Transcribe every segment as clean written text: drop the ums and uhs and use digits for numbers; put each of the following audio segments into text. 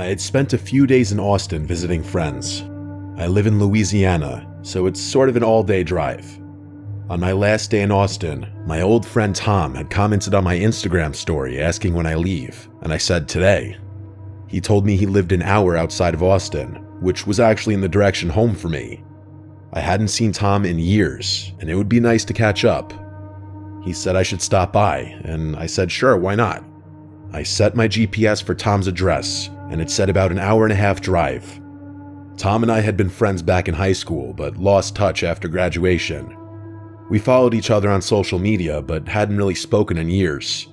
I had spent a few days in Austin visiting friends. I live in Louisiana, so it's sort of an all-day drive. On my last day in Austin, my old friend Tom had commented on my Instagram story asking when I leave, and I said today. He told me he lived an hour outside of Austin, which was actually in the direction home for me. I hadn't seen Tom in years, and it would be nice to catch up. He said I should stop by, and I said sure, why not? I set my GPS for Tom's address, and it said about an hour-and-a-half drive. Tom and I had been friends back in high school, but lost touch after graduation. We followed each other on social media, but hadn't really spoken in years.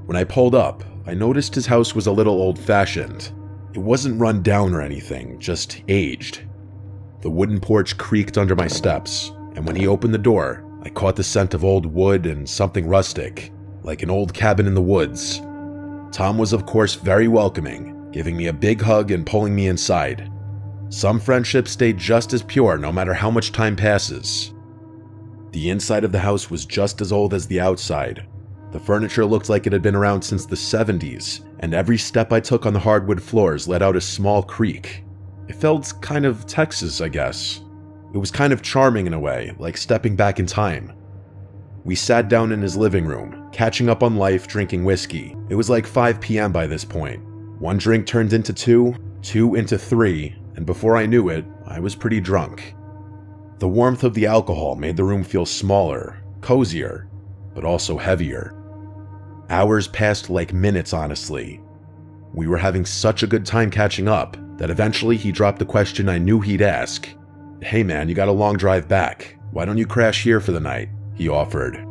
When I pulled up, I noticed his house was a little old-fashioned. It wasn't run down or anything, just aged. The wooden porch creaked under my steps, and when he opened the door, I caught the scent of old wood and something rustic, like an old cabin in the woods. Tom was of course very welcoming, giving me a big hug and pulling me inside. Some friendships stay just as pure no matter how much time passes. The inside of the house was just as old as the outside. The furniture looked like it had been around since the 70s, and every step I took on the hardwood floors let out a small creak. It felt kind of Texas, I guess. It was kind of charming in a way, like stepping back in time. We sat down in his living room, catching up on life, drinking whiskey. It was like 5 p.m. by this point. One drink turned into two into three, and before I knew it, I was pretty drunk. The warmth of the alcohol made the room feel smaller, cozier, but also heavier. Hours passed like minutes, honestly. We were having such a good time catching up that eventually he dropped the question I knew he'd ask. "Hey man, you got a long drive back. Why don't you crash here for the night?" he offered.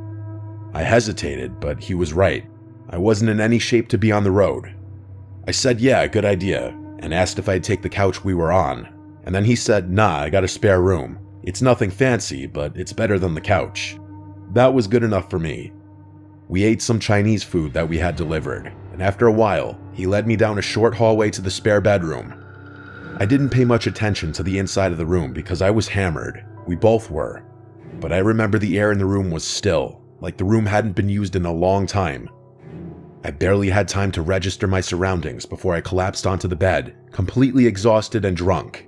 I hesitated, but he was right. I wasn't in any shape to be on the road. I said yeah, good idea, and asked if I'd take the couch we were on. And then he said, nah, I got a spare room. It's nothing fancy, but it's better than the couch. That was good enough for me. We ate some Chinese food that we had delivered, and after a while, he led me down a short hallway to the spare bedroom. I didn't pay much attention to the inside of the room because I was hammered. We both were. But I remember the air in the room was still, like the room hadn't been used in a long time. I barely had time to register my surroundings before I collapsed onto the bed, completely exhausted and drunk.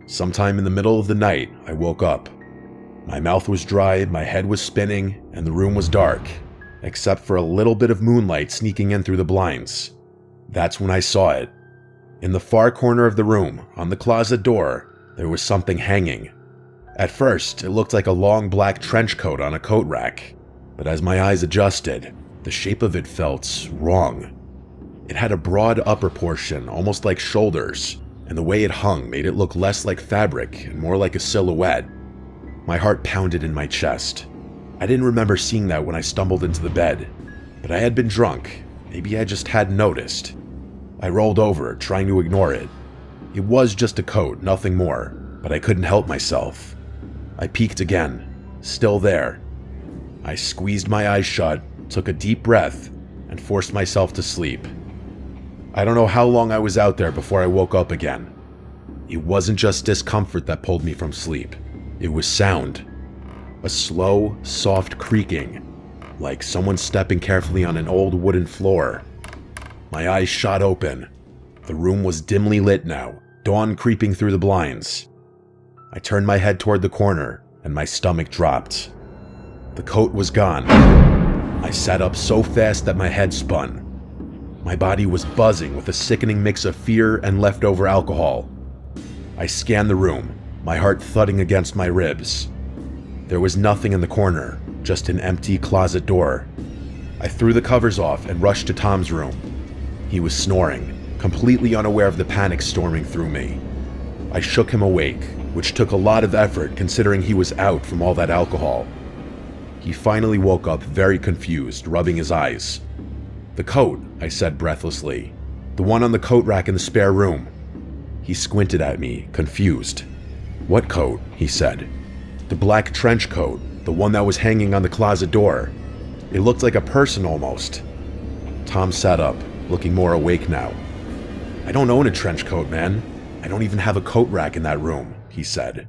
Sometime in the middle of the night, I woke up. My mouth was dry, my head was spinning, and the room was dark, except for a little bit of moonlight sneaking in through the blinds. That's when I saw it. In the far corner of the room, on the closet door, there was something hanging. At first, it looked like a long black trench coat on a coat rack, but as my eyes adjusted, the shape of it felt wrong. It had a broad upper portion, almost like shoulders, and the way it hung made it look less like fabric and more like a silhouette. My heart pounded in my chest. I didn't remember seeing that when I stumbled into the bed, but I had been drunk. Maybe I just hadn't noticed. I rolled over, trying to ignore it. It was just a coat, nothing more, but I couldn't help myself. I peeked again, still there. I squeezed my eyes shut, took a deep breath, and forced myself to sleep. I don't know how long I was out there before I woke up again. It wasn't just discomfort that pulled me from sleep. It was sound. A slow, soft creaking, like someone stepping carefully on an old wooden floor. My eyes shot open. The room was dimly lit now, dawn creeping through the blinds. I turned my head toward the corner, and my stomach dropped. The coat was gone. I sat up so fast that my head spun. My body was buzzing with a sickening mix of fear and leftover alcohol. I scanned the room, my heart thudding against my ribs. There was nothing in the corner, just an empty closet door. I threw the covers off and rushed to Tom's room. He was snoring, completely unaware of the panic storming through me. I shook him awake, which took a lot of effort considering he was out from all that alcohol. He finally woke up very confused, rubbing his eyes. "The coat," I said breathlessly. "The one on the coat rack in the spare room." He squinted at me, confused. "What coat?" he said. "The black trench coat, the one that was hanging on the closet door. It looked like a person almost." Tom sat up, looking more awake now. "I don't own a trench coat, man. I don't even have a coat rack in that room," he said.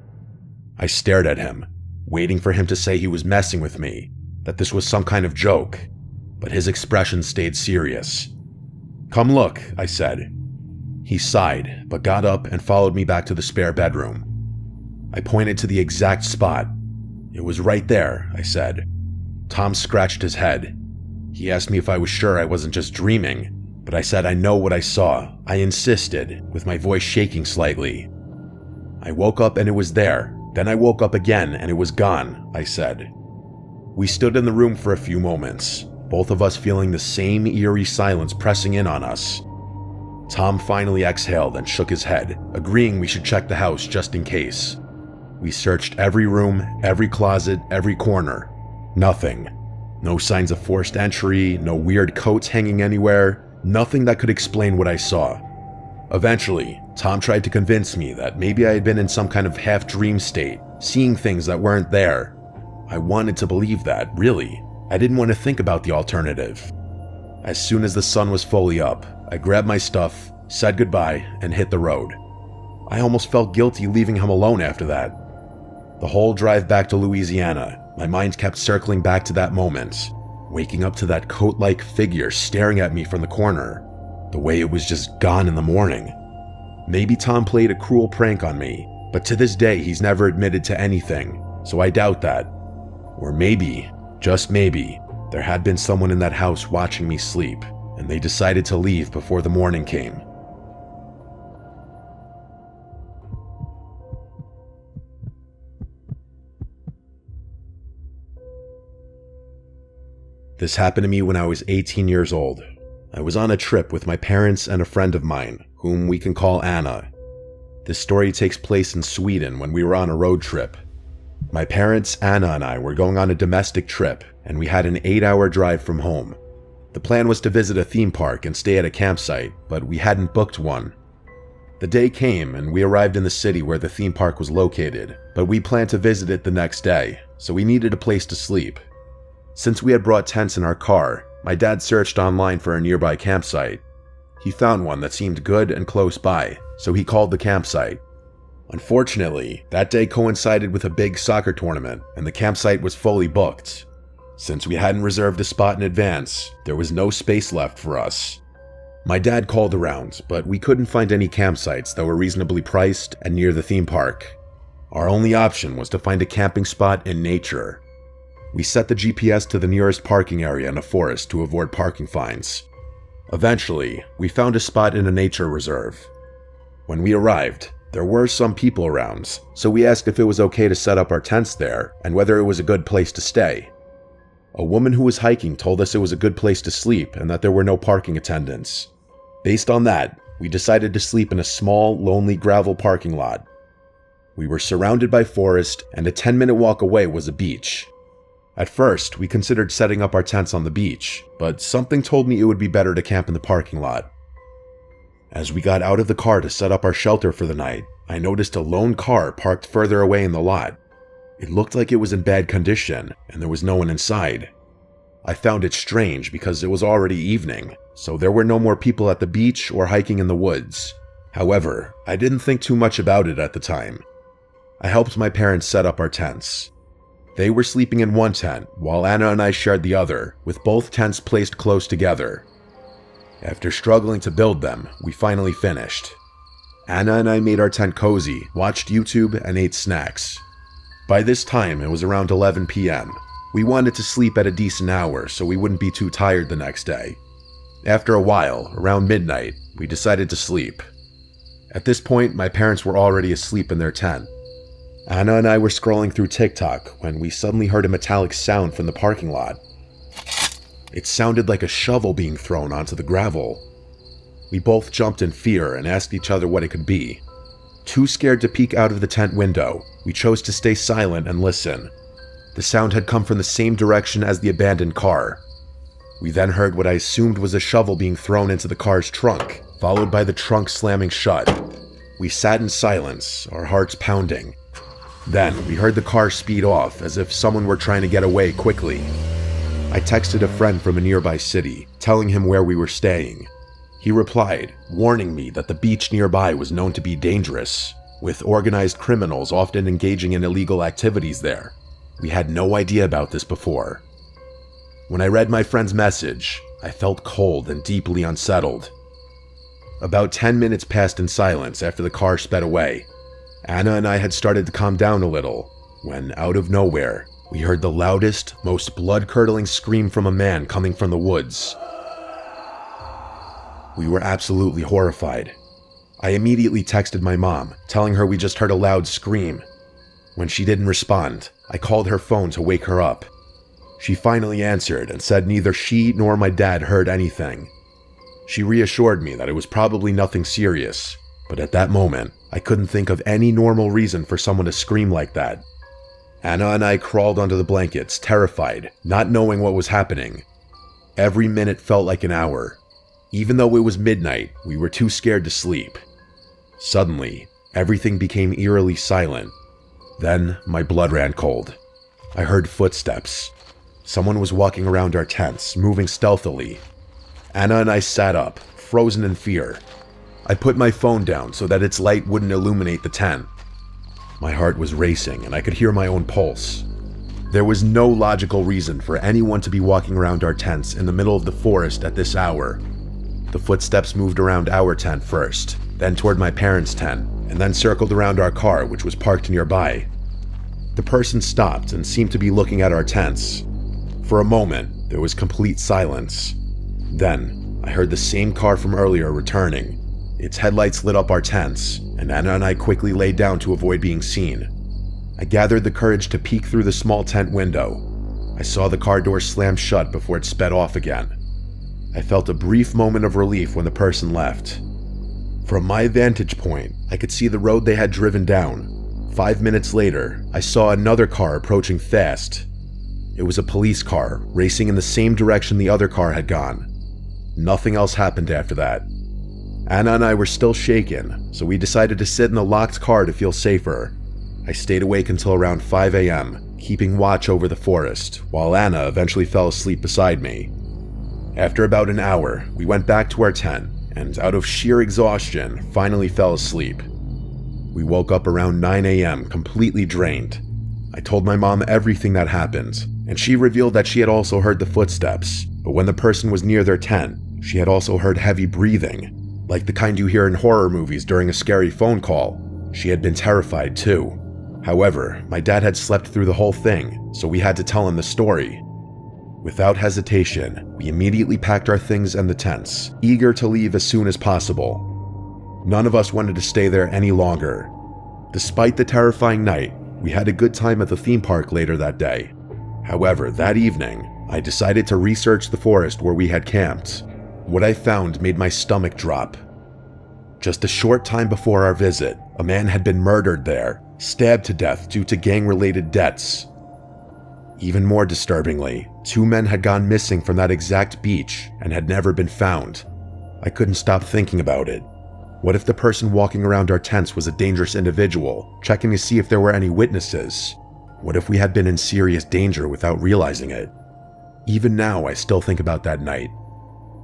I stared at him, waiting for him to say he was messing with me, that this was some kind of joke, but his expression stayed serious. "Come look," I said. He sighed, but got up and followed me back to the spare bedroom. I pointed to the exact spot. "It was right there," I said. Tom scratched his head. He asked me if I was sure I wasn't just dreaming, but I said I know what I saw. I insisted, with my voice shaking slightly. "I woke up and it was there. Then I woke up again and it was gone," I said. We stood in the room for a few moments, both of us feeling the same eerie silence pressing in on us. Tom finally exhaled and shook his head, agreeing we should check the house just in case. We searched every room, every closet, every corner. Nothing. No signs of forced entry, no weird coats hanging anywhere, nothing that could explain what I saw. Eventually, Tom tried to convince me that maybe I had been in some kind of half-dream state, seeing things that weren't there. I wanted to believe that, really. I didn't want to think about the alternative. As soon as the sun was fully up, I grabbed my stuff, said goodbye, and hit the road. I almost felt guilty leaving him alone after that. The whole drive back to Louisiana, my mind kept circling back to that moment, waking up to that coat-like figure staring at me from the corner, the way it was just gone in the morning. Maybe Tom played a cruel prank on me, but to this day he's never admitted to anything, so I doubt that. Or maybe, just maybe, there had been someone in that house watching me sleep, and they decided to leave before the morning came. This happened to me when I was 18 years old. I was on a trip with my parents and a friend of mine, whom we can call Anna. This story takes place in Sweden when we were on a road trip. My parents, Anna, and I were going on a domestic trip, and we had an 8-hour drive from home. The plan was to visit a theme park and stay at a campsite, but we hadn't booked one. The day came, and we arrived in the city where the theme park was located, but we planned to visit it the next day, so we needed a place to sleep. Since we had brought tents in our car, my dad searched online for a nearby campsite. He found one that seemed good and close by, so he called the campsite. Unfortunately, that day coincided with a big soccer tournament, and the campsite was fully booked. Since we hadn't reserved a spot in advance, there was no space left for us. My dad called around, but we couldn't find any campsites that were reasonably priced and near the theme park. Our only option was to find a camping spot in nature. We set the GPS to the nearest parking area in a forest to avoid parking fines. Eventually, we found a spot in a nature reserve. When we arrived, there were some people around, so we asked if it was okay to set up our tents there and whether it was a good place to stay. A woman who was hiking told us it was a good place to sleep and that there were no parking attendants. Based on that, we decided to sleep in a small, lonely gravel parking lot. We were surrounded by forest, and a 10-minute walk away was a beach. At first, we considered setting up our tents on the beach, but something told me it would be better to camp in the parking lot. As we got out of the car to set up our shelter for the night, I noticed a lone car parked further away in the lot. It looked like it was in bad condition, and there was no one inside. I found it strange because it was already evening, so there were no more people at the beach or hiking in the woods. However, I didn't think too much about it at the time. I helped my parents set up our tents. They were sleeping in one tent, while Anna and I shared the other, with both tents placed close together. After struggling to build them, we finally finished. Anna and I made our tent cozy, watched YouTube, and ate snacks. By this time, it was around 11 p.m. We wanted to sleep at a decent hour so we wouldn't be too tired the next day. After a while, around midnight, we decided to sleep. At this point, my parents were already asleep in their tent. Anna and I were scrolling through TikTok when we suddenly heard a metallic sound from the parking lot. It sounded like a shovel being thrown onto the gravel. We both jumped in fear and asked each other what it could be. Too scared to peek out of the tent window, we chose to stay silent and listen. The sound had come from the same direction as the abandoned car. We then heard what I assumed was a shovel being thrown into the car's trunk, followed by the trunk slamming shut. We sat in silence, our hearts pounding. Then we heard the car speed off as if someone were trying to get away quickly. I texted a friend from a nearby city, telling him where we were staying. He replied, warning me that the beach nearby was known to be dangerous, with organized criminals often engaging in illegal activities there. We had no idea about this before. When I read my friend's message, I felt cold and deeply unsettled. About 10 minutes passed in silence after the car sped away. Anna and I had started to calm down a little when, out of nowhere, we heard the loudest, most blood-curdling scream from a man coming from the woods. We were absolutely horrified. I immediately texted my mom, telling her we just heard a loud scream. When she didn't respond, I called her phone to wake her up. She finally answered and said neither she nor my dad heard anything. She reassured me that it was probably nothing serious, but at that moment, I couldn't think of any normal reason for someone to scream like that. Anna and I crawled under the blankets, terrified, not knowing what was happening. Every minute felt like an hour. Even though it was midnight, we were too scared to sleep. Suddenly, everything became eerily silent. Then, my blood ran cold. I heard footsteps. Someone was walking around our tents, moving stealthily. Anna and I sat up, frozen in fear. I put my phone down so that its light wouldn't illuminate the tent. My heart was racing and I could hear my own pulse. There was no logical reason for anyone to be walking around our tents in the middle of the forest at this hour. The footsteps moved around our tent first, then toward my parents' tent, and then circled around our car, which was parked nearby. The person stopped and seemed to be looking at our tents. For a moment, there was complete silence. Then, I heard the same car from earlier returning. Its headlights lit up our tents, and Anna and I quickly laid down to avoid being seen. I gathered the courage to peek through the small tent window. I saw the car door slam shut before it sped off again. I felt a brief moment of relief when the person left. From my vantage point, I could see the road they had driven down. 5 minutes later, I saw another car approaching fast. It was a police car, racing in the same direction the other car had gone. Nothing else happened after that. Anna and I were still shaken, so we decided to sit in the locked car to feel safer. I stayed awake until around 5 a.m., keeping watch over the forest, while Anna eventually fell asleep beside me. After about an hour, we went back to our tent, and out of sheer exhaustion, finally fell asleep. We woke up around 9 a.m., completely drained. I told my mom everything that happened, and she revealed that she had also heard the footsteps, but when the person was near their tent, she had also heard heavy breathing, like the kind you hear in horror movies during a scary phone call. She had been terrified too. However, my dad had slept through the whole thing, so we had to tell him the story. Without hesitation, we immediately packed our things and the tents, eager to leave as soon as possible. None of us wanted to stay there any longer. Despite the terrifying night, we had a good time at the theme park later that day. However, that evening, I decided to research the forest where we had camped. What I found made my stomach drop. Just a short time before our visit, a man had been murdered there, stabbed to death due to gang-related debts. Even more disturbingly, 2 men had gone missing from that exact beach and had never been found. I couldn't stop thinking about it. What if the person walking around our tents was a dangerous individual, checking to see if there were any witnesses? What if we had been in serious danger without realizing it? Even now, I still think about that night.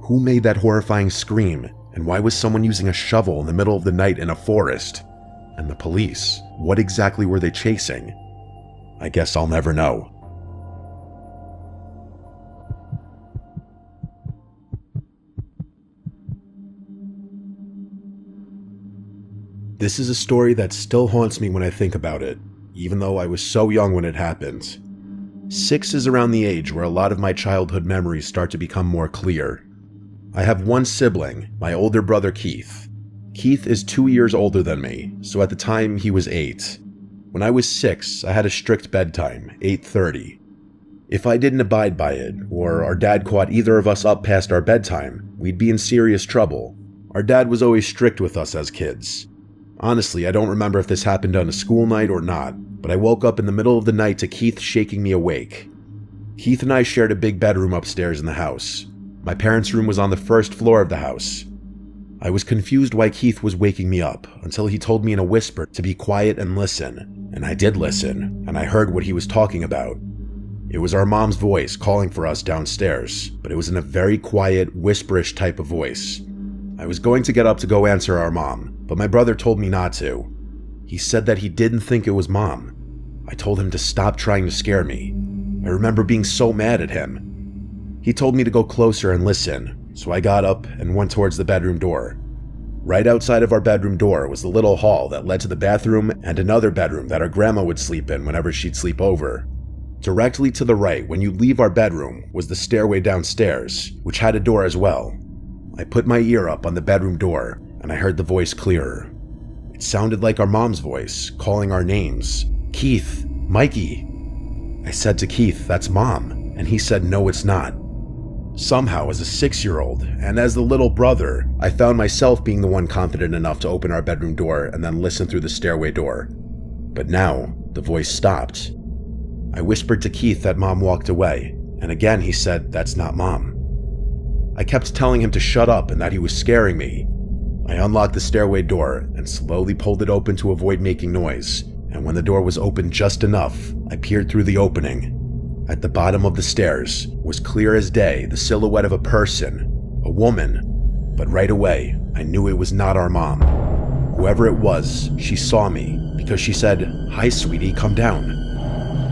Who made that horrifying scream, and why was someone using a shovel in the middle of the night in a forest? And the police, what exactly were they chasing? I guess I'll never know. This is a story that still haunts me when I think about it, even though I was so young when it happened. 6 is around the age where a lot of my childhood memories start to become more clear. I have one sibling, my older brother Keith. Keith is 2 years older than me, so at the time he was 8. When I was 6, I had a strict bedtime, 8:30. If I didn't abide by it, or our dad caught either of us up past our bedtime, we'd be in serious trouble. Our dad was always strict with us as kids. Honestly, I don't remember if this happened on a school night or not, but I woke up in the middle of the night to Keith shaking me awake. Keith and I shared a big bedroom upstairs in the house. My parents' room was on the first floor of the house. I was confused why Keith was waking me up until he told me in a whisper to be quiet and listen, and I did listen, and I heard what he was talking about. It was our mom's voice calling for us downstairs, but it was in a very quiet, whisperish type of voice. I was going to get up to go answer our mom, but my brother told me not to. He said that he didn't think it was Mom. I told him to stop trying to scare me. I remember being so mad at him. He told me to go closer and listen, so I got up and went towards the bedroom door. Right outside of our bedroom door was the little hall that led to the bathroom and another bedroom that our grandma would sleep in whenever she'd sleep over. Directly to the right, when you leave our bedroom, was the stairway downstairs, which had a door as well. I put my ear up on the bedroom door, and I heard the voice clearer. It sounded like our mom's voice, calling our names. "Keith, Mikey." I said to Keith, "That's Mom," and he said, "No, it's not." Somehow, as a 6-year-old, and as the little brother, I found myself being the one confident enough to open our bedroom door and then listen through the stairway door. But now, the voice stopped. I whispered to Keith that Mom walked away, and again he said, "That's not Mom." I kept telling him to shut up and that he was scaring me. I unlocked the stairway door and slowly pulled it open to avoid making noise, and when the door was open just enough, I peered through the opening. At the bottom of the stairs was clear as day the silhouette of a person, a woman, but right away I knew it was not our mom. Whoever it was, she saw me because she said, "Hi sweetie, come down."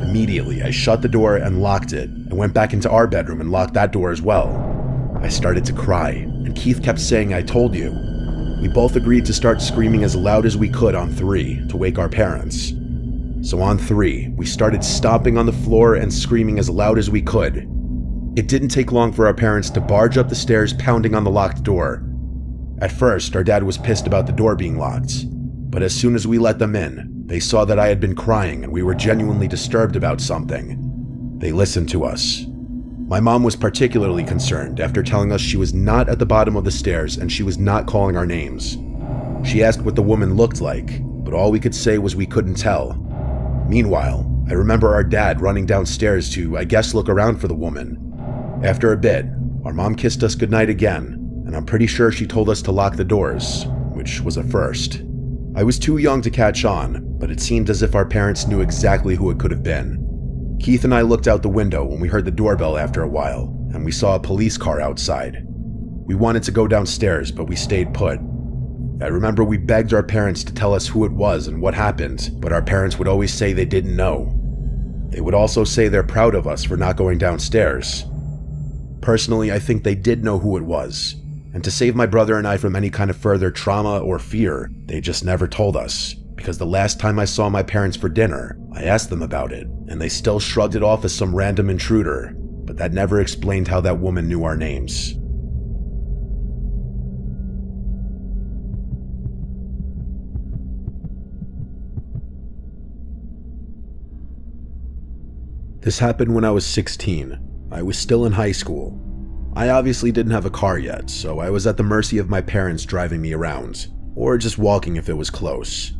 Immediately I shut the door and locked it and went back into our bedroom and locked that door as well. I started to cry, and Keith kept saying, "I told you." We both agreed to start screaming as loud as we could on 3 to wake our parents. So on 3, we started stomping on the floor and screaming as loud as we could. It didn't take long for our parents to barge up the stairs pounding on the locked door. At first, our dad was pissed about the door being locked, but as soon as we let them in, they saw that I had been crying and we were genuinely disturbed about something. They listened to us. My mom was particularly concerned after telling us she was not at the bottom of the stairs and she was not calling our names. She asked what the woman looked like, but all we could say was we couldn't tell. Meanwhile, I remember our dad running downstairs to, I guess, look around for the woman. After a bit, our mom kissed us goodnight again, and I'm pretty sure she told us to lock the doors, which was a first. I was too young to catch on, but it seemed as if our parents knew exactly who it could have been. Keith and I looked out the window when we heard the doorbell after a while, and we saw a police car outside. We wanted to go downstairs, but we stayed put. I remember we begged our parents to tell us who it was and what happened, but our parents would always say they didn't know. They would also say they're proud of us for not going downstairs. Personally, I think they did know who it was, and to save my brother and I from any kind of further trauma or fear, they just never told us, because the last time I saw my parents for dinner, I asked them about it, and they still shrugged it off as some random intruder, but that never explained how that woman knew our names. This happened when I was 16. I was still in high school. I obviously didn't have a car yet, so I was at the mercy of my parents driving me around, or just walking if it was close.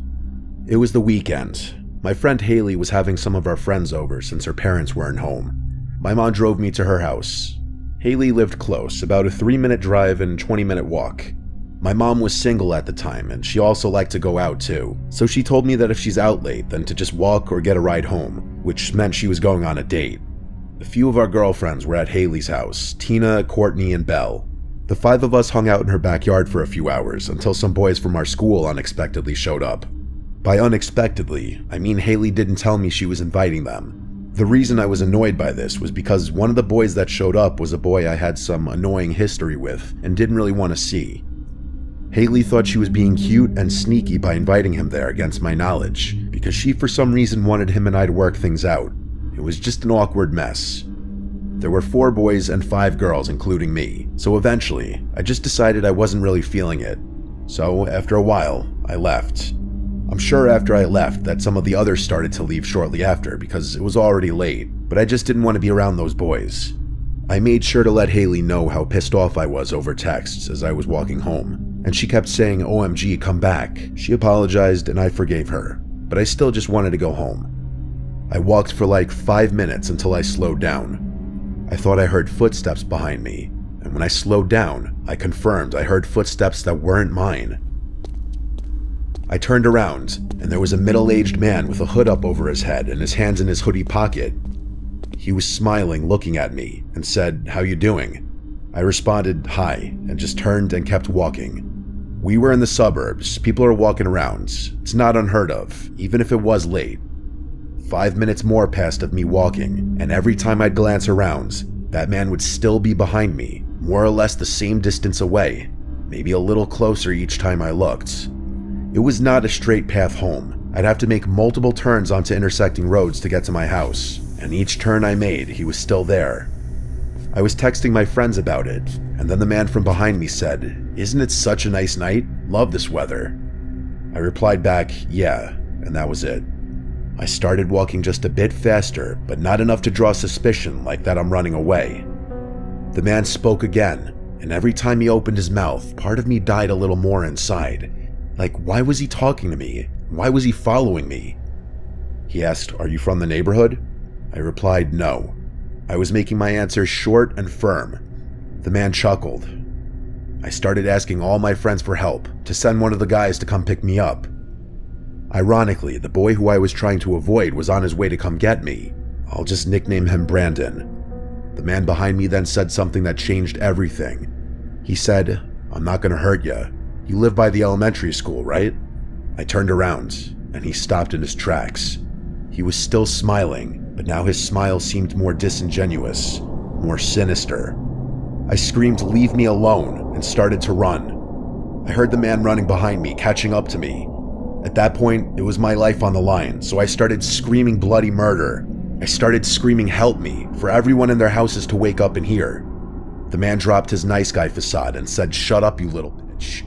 It was the weekend. My friend Haley was having some of our friends over since her parents weren't home. My mom drove me to her house. Haley lived close, about a 3-minute drive and 20-minute walk. My mom was single at the time, and she also liked to go out too, so she told me that if she's out late, then to just walk or get a ride home, which meant she was going on a date. A few of our girlfriends were at Haley's house, Tina, Courtney, and Belle. The 5 of us hung out in her backyard for a few hours until some boys from our school unexpectedly showed up. By unexpectedly, I mean Haley didn't tell me she was inviting them. The reason I was annoyed by this was because one of the boys that showed up was a boy I had some annoying history with and didn't really want to see. Haley thought she was being cute and sneaky by inviting him there against my knowledge, because she for some reason wanted him and I to work things out. It was just an awkward mess. There were 4 boys and 5 girls, including me, so eventually, I just decided I wasn't really feeling it. So, after a while, I left. I'm sure after I left that some of the others started to leave shortly after because it was already late, but I just didn't want to be around those boys. I made sure to let Haley know how pissed off I was over texts as I was walking home, and she kept saying, "OMG, come back." She apologized and I forgave her, but I still just wanted to go home. I walked for like 5 minutes until I slowed down. I thought I heard footsteps behind me, and when I slowed down, I confirmed I heard footsteps that weren't mine. I turned around, and there was a middle-aged man with a hood up over his head and his hands in his hoodie pocket. He was smiling, looking at me, and said, "How you doing?" I responded, "Hi," and just turned and kept walking. We were in the suburbs, people are walking around. It's not unheard of, even if it was late. 5 minutes more passed of me walking, and every time I'd glance around, that man would still be behind me, more or less the same distance away. maybe a little closer each time I looked. It was not a straight path home. I'd have to make multiple turns onto intersecting roads to get to my house, and each turn I made, he was still there. I was texting my friends about it, and then the man from behind me said, "Isn't it such a nice night? Love this weather." I replied back, "Yeah," and that was it. I started walking just a bit faster, but not enough to draw suspicion like that I'm running away. The man spoke again, and every time he opened his mouth, part of me died a little more inside. Like, why was he talking to me? Why was he following me? He asked, "Are you from the neighborhood?" I replied, "No." I was making my answers short and firm. The man chuckled. I started asking all my friends for help, to send one of the guys to come pick me up. Ironically, the boy who I was trying to avoid was on his way to come get me. I'll just nickname him Brandon. The man behind me then said something that changed everything. He said, "I'm not gonna hurt you. You live by the elementary school, right?" I turned around, and he stopped in his tracks. He was still smiling, but now his smile seemed more disingenuous, more sinister. I screamed, "Leave me alone," and started to run. I heard the man running behind me, catching up to me. At that point, it was my life on the line, so I started screaming bloody murder. I started screaming, "Help me," for everyone in their houses to wake up and hear. The man dropped his nice guy facade and said, "Shut up, you little bitch."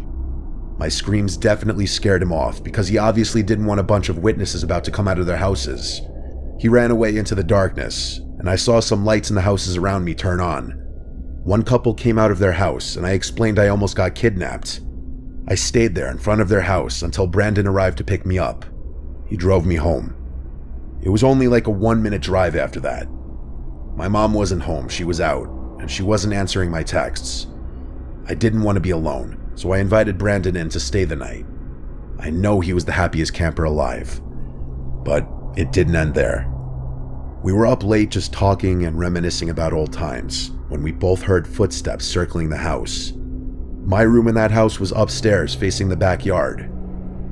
My screams definitely scared him off because he obviously didn't want a bunch of witnesses about to come out of their houses. He ran away into the darkness, and I saw some lights in the houses around me turn on. One couple came out of their house, and I explained I almost got kidnapped. I stayed there in front of their house until Brandon arrived to pick me up. He drove me home. It was only like a 1-minute drive after that. My mom wasn't home, she was out, and she wasn't answering my texts. I didn't want to be alone, so I invited Brandon in to stay the night. I know he was the happiest camper alive, but it didn't end there. We were up late just talking and reminiscing about old times when we both heard footsteps circling the house. My room in that house was upstairs facing the backyard.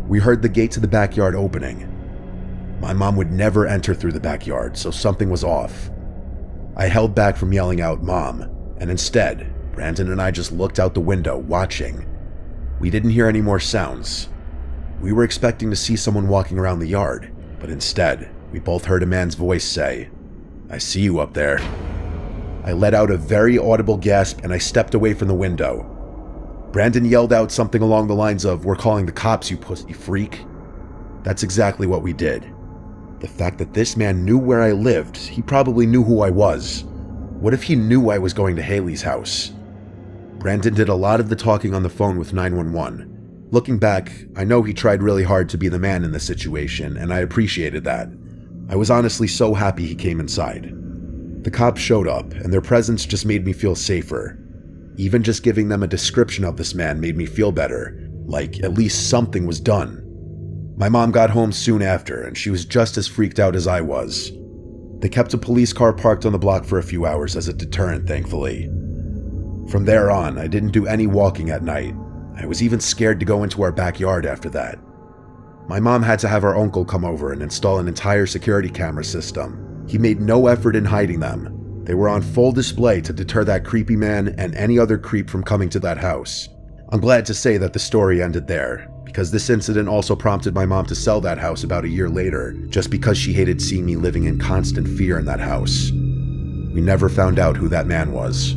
We heard the gate to the backyard opening. My mom would never enter through the backyard, so something was off. I held back from yelling out, "Mom," and instead, Brandon and I just looked out the window, watching. We didn't hear any more sounds. We were expecting to see someone walking around the yard, but instead, we both heard a man's voice say, "I see you up there." I let out a very audible gasp and I stepped away from the window. Brandon yelled out something along the lines of, "We're calling the cops, you pussy freak." That's exactly what we did. The fact that this man knew where I lived, he probably knew who I was. What if he knew I was going to Haley's house? Brandon did a lot of the talking on the phone with 911. Looking back, I know he tried really hard to be the man in the situation, and I appreciated that. I was honestly so happy he came inside. The cops showed up, and their presence just made me feel safer. Even just giving them a description of this man made me feel better, like at least something was done. My mom got home soon after, and she was just as freaked out as I was. They kept a police car parked on the block for a few hours as a deterrent, thankfully. From there on, I didn't do any walking at night. I was even scared to go into our backyard after that. My mom had to have our uncle come over and install an entire security camera system. He made no effort in hiding them. They were on full display to deter that creepy man and any other creep from coming to that house. I'm glad to say that the story ended there, because this incident also prompted my mom to sell that house about a year later, just because she hated seeing me living in constant fear in that house. We never found out who that man was.